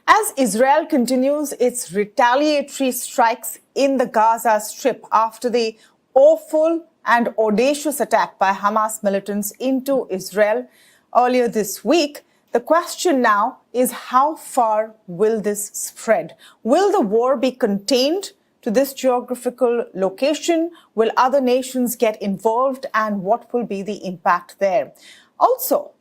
As Israel continues its retaliatory strikes in the Gaza Strip after the awful and audacious attack by Hamas militants into Israel earlier this week, the question now is how far will this spread? Will the war be contained to this geographical location? Will other nations get involved? And what will be the impact there? Also,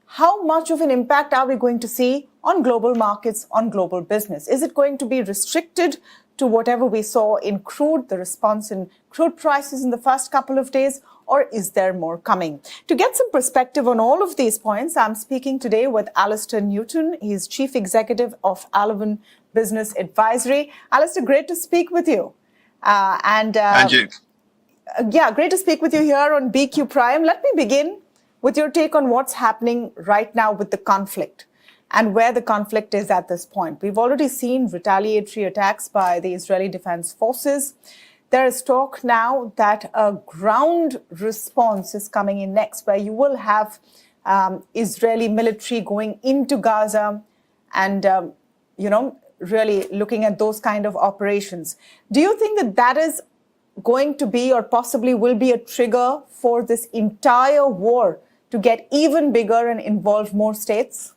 how much of an impact are we going to see on global markets, on global business? Is it going to be restricted to whatever we saw in crude, the response in crude prices in the first couple of days, or is there more coming? To get some perspective on all of these points, I'm speaking today with Alastair Newton. He's Chief Executive of Alavan Business Advisory. Alastair, great to speak with you. And you. Yeah, great to speak with you here on BQ Prime. Let me begin with your take on what's happening right now with the conflict and where the conflict is at this point. We've already seen retaliatory attacks by the Israeli Defense Forces. There is talk now that a ground response is coming in next, where you will have Israeli military going into Gaza and, really looking at those kind of operations. Do you think that that is going to be or possibly will be a trigger for this entire war to get even bigger and involve more states?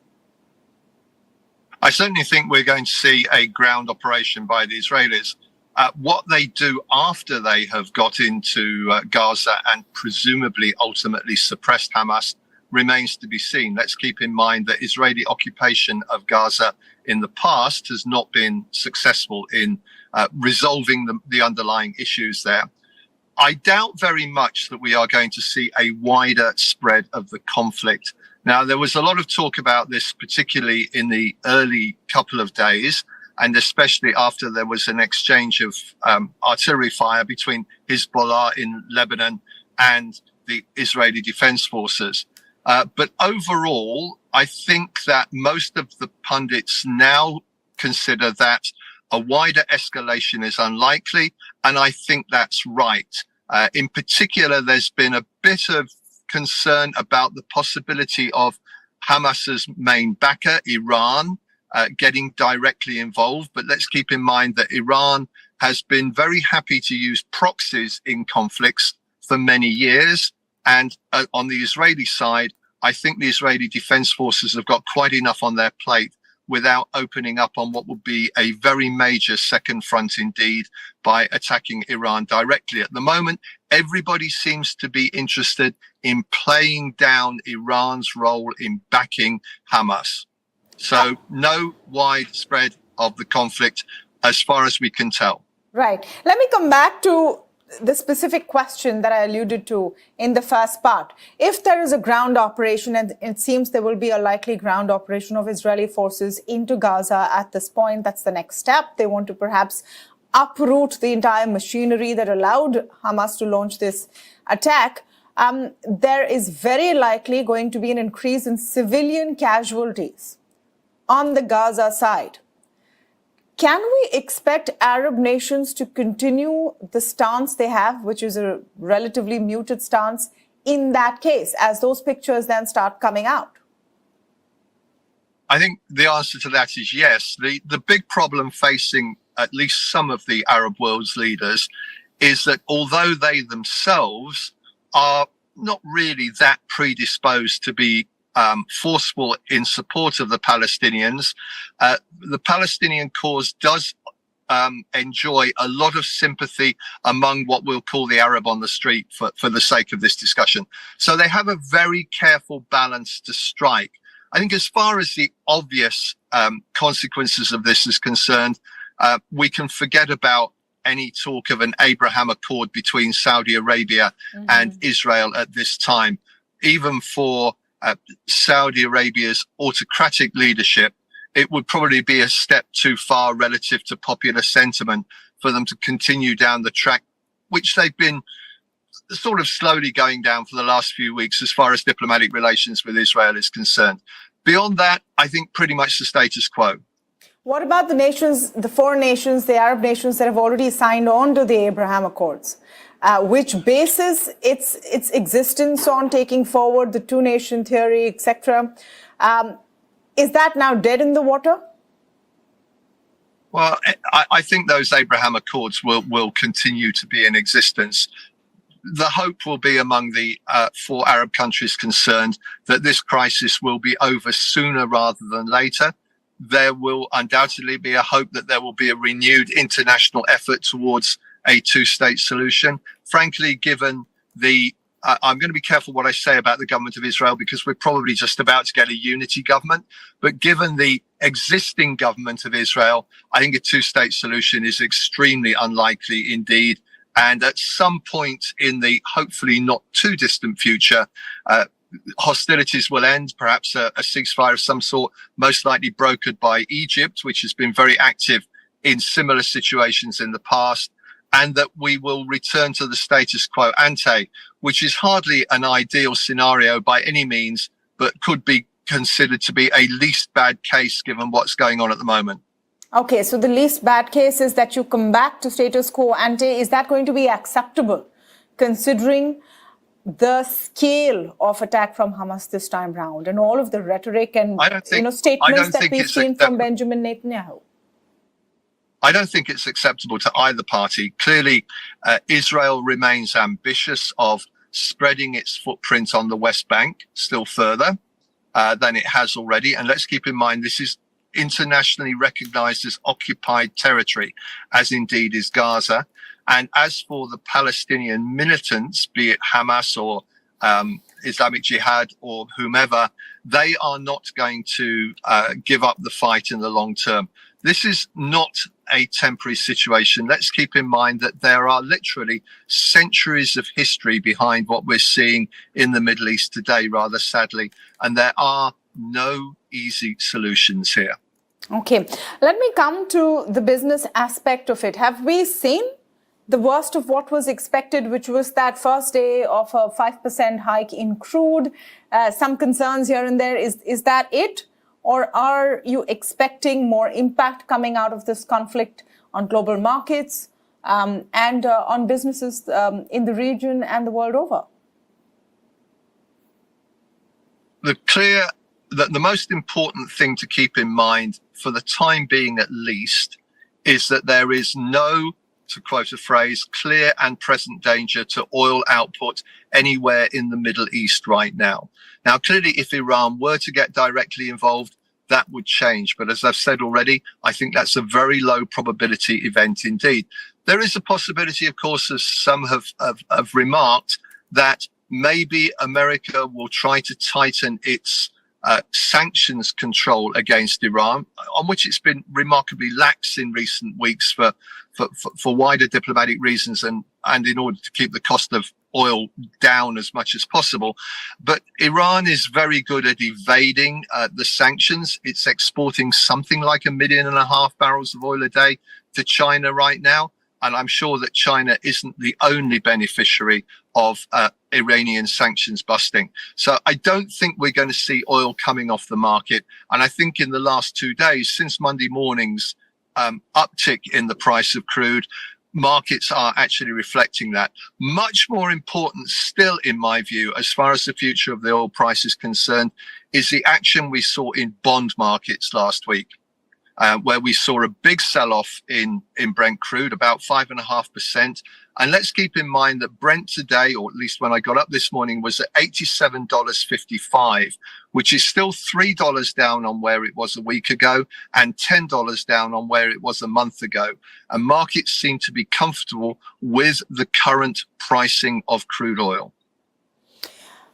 I certainly think we're going to see a ground operation by the Israelis. What they do after they have got into Gaza and presumably ultimately suppressed Hamas remains to be seen. Let's keep in mind that Israeli occupation of Gaza in the past has not been successful in resolving the underlying issues there. I doubt very much that we are going to see a wider spread of the conflict. Now, there was a lot of talk about this, particularly in the early couple of days, and especially after there was an exchange of artillery fire between Hezbollah in Lebanon and the Israeli Defense Forces. But overall, I think that most of the pundits now consider that a wider escalation is unlikely, and I think that's right. In particular, there's been a bit of concern about the possibility of Hamas's main backer, Iran, getting directly involved. But let's keep in mind that Iran has been very happy to use proxies in conflicts for many years. And on the Israeli side, I think the Israeli Defense Forces have got quite enough on their plate without opening up on what would be a very major second front indeed by attacking Iran directly. At the moment, everybody seems to be interested in playing down Iran's role in backing Hamas. So no widespread of the conflict as far as we can tell. Right. Let me come back to the specific question that I alluded to in the first part. If there is a ground operation, and it seems there will be a likely ground operation of Israeli forces into Gaza at this point, that's the next step. They want to perhaps uproot the entire machinery that allowed Hamas to launch this attack. There is very likely going to be an increase in civilian casualties on the Gaza side. Can we expect Arab nations to continue the stance they have, which is a relatively muted stance in that case, as those pictures then start coming out? I think the answer to that is yes. The big problem facing at least some of the Arab world's leaders is that although they themselves are not really that predisposed to be forceful in support of the Palestinians, the Palestinian cause does enjoy a lot of sympathy among what we'll call the Arab on the street for the sake of this discussion. So they have a very careful balance to strike. I think as far as the obvious consequences of this is concerned, we can forget about any talk of an Abraham Accord between Saudi Arabia and Israel at this time. Even for Saudi Arabia's autocratic leadership, it would probably be a step too far relative to popular sentiment for them to continue down the track, which they've been sort of slowly going down for the last few weeks as far as diplomatic relations with Israel is concerned. Beyond that, I think pretty much the status quo. What about the nations, the four nations, the Arab nations that have already signed on to the Abraham Accords, which bases its existence on taking forward the two-nation theory, etc.? Is that now dead in the water? Well, I think those Abraham Accords will continue to be in existence. The hope will be among the 4 Arab countries concerned that this crisis will be over sooner rather than later. There will undoubtedly be a hope that there will be a renewed international effort towards a 2-state solution. Frankly, given the I'm going to be careful what I say about the government of Israel, because we're probably just about to get a unity government. But given the existing government of Israel, I think a 2-state solution is extremely unlikely indeed. And at some point in the hopefully not too distant future, hostilities will end, perhaps a ceasefire of some sort, most likely brokered by Egypt, which has been very active in similar situations in the past, and that we will return to the status quo ante, which is hardly an ideal scenario by any means, but could be considered to be a least bad case given what's going on at the moment. Okay, so the least bad case is that you come back to status quo ante. Is that going to be acceptable, considering the scale of attack from Hamas this time round and all of the rhetoric and statements that we've seen from Benjamin Netanyahu? I don't think it's acceptable to either party. Clearly, Israel remains ambitious of spreading its footprint on the West Bank still further than it has already. And let's keep in mind, this is internationally recognized as occupied territory, as indeed is Gaza. And as for the Palestinian militants, be it Hamas or Islamic Jihad or whomever, they are not going to give up the fight in the long term. This is not a temporary situation. Let's keep in mind that there are literally centuries of history behind what we're seeing in the Middle East today, rather sadly, and there are no easy solutions here. Okay, let me come to the business aspect of it. Have we seen the worst of what was expected, which was that first day of a 5% hike in crude? Some concerns here and there. Is that it? Or are you expecting more impact coming out of this conflict on global markets and on businesses in the region and the world over? The most important thing to keep in mind, for the time being at least, is that there is no, to quote a phrase, clear and present danger to oil output anywhere in the Middle East right now. Now, clearly, if Iran were to get directly involved, that would change. But as I've said already, I think that's a very low probability event indeed. There is a possibility, of course, as some have remarked, that maybe America will try to tighten its sanctions control against Iran, on which it's been remarkably lax in recent weeks for wider diplomatic reasons and in order to keep the cost of oil down as much as possible. But Iran is very good at evading the sanctions. It's exporting something like 1.5 million barrels of oil a day to China right now. And I'm sure that China isn't the only beneficiary of Iranian sanctions busting. So I don't think we're going to see oil coming off the market. And I think in the last 2 days, since Monday morning's uptick in the price of crude, markets are actually reflecting that. Much more important still, in my view, as far as the future of the oil price is concerned, is the action we saw in bond markets last week, where we saw a big sell-off in Brent crude, about 5.5%. And let's keep in mind that Brent today, or at least when I got up this morning, was at $87.55, which is still $3 down on where it was a week ago and $10 down on where it was a month ago. And markets seem to be comfortable with the current pricing of crude oil.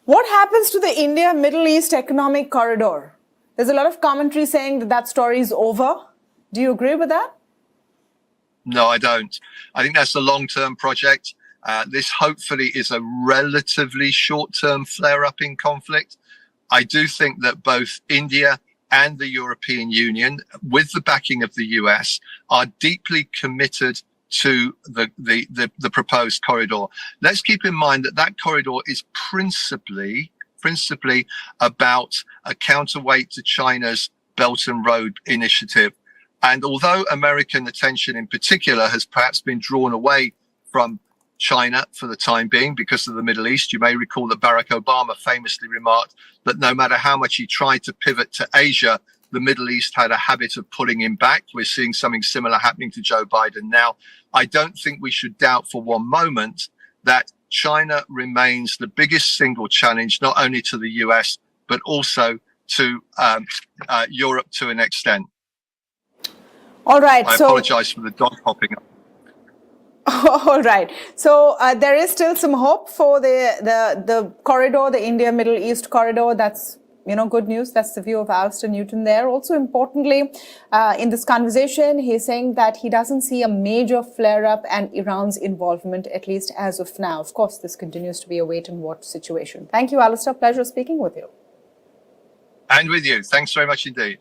What happens to the India-Middle East economic corridor? There's a lot of commentary saying that that story is over. Do you agree with that? No, I don't. I think that's a long-term project. This hopefully is a relatively short-term flare-up in conflict. I do think that both India and the European Union, with the backing of the US, are deeply committed to the proposed corridor. Let's keep in mind that that corridor is principally about a counterweight to China's Belt and Road Initiative. And although American attention in particular has perhaps been drawn away from China for the time being because of the Middle East, you may recall that Barack Obama famously remarked that no matter how much he tried to pivot to Asia, the Middle East had a habit of pulling him back. We're seeing something similar happening to Joe Biden now. I don't think we should doubt for one moment that China remains the biggest single challenge, not only to the US, but also to Europe to an extent. All right. I apologize for the dog popping up. All right. So there is still some hope for the corridor, the India-Middle East corridor. That's, good news. That's the view of Alastair Newton there. Also, importantly, in this conversation, he's saying that he doesn't see a major flare-up and Iran's involvement, at least as of now. Of course, this continues to be a wait-and-watch situation. Thank you, Alastair. Pleasure speaking with you. And with you. Thanks very much indeed.